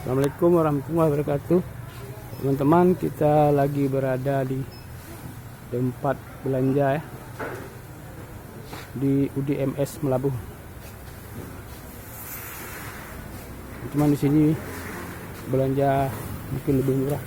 Assalamualaikum warahmatullahi wabarakatuh. Teman-teman, kita lagi berada di tempat belanja ya, di UDMS Melabuh. Cuman di sini belanja mungkin lebih murah.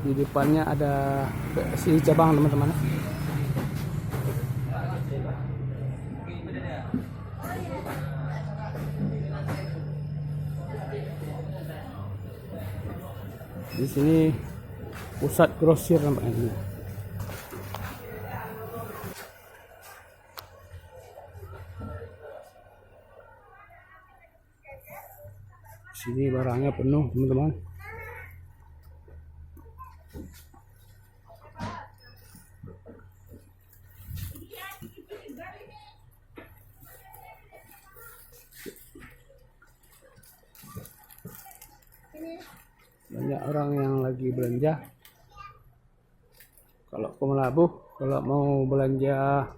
Di depannya ada si cabang teman-teman. Di sini pusat grosir nampaknya. Di sini barangnya penuh teman-teman. Banyak orang yang lagi belanja. Kalau ke Melabuh, kalau mau belanja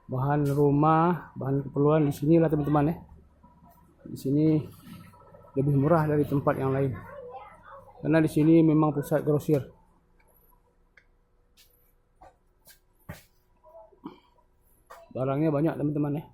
bahan rumah, bahan keperluan, di sini lah teman-teman ya. Di sini lebih murah dari tempat yang lain. Karena di sini memang pusat grosir. Barangnya banyak teman-teman ya.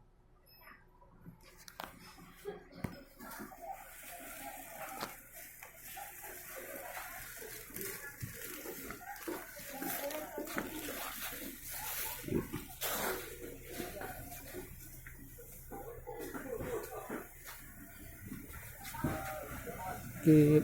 Oke.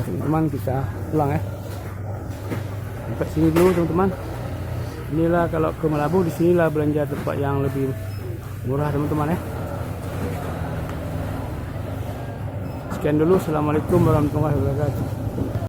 Teman-teman, kita pulang ya. Sampai sini dulu teman-teman. Inilah kalau ke Melabuh, di sinilah belanja tempat yang lebih murah teman-teman ya. Sekian dulu. Assalamualaikum warahmatullahi wabarakatuh.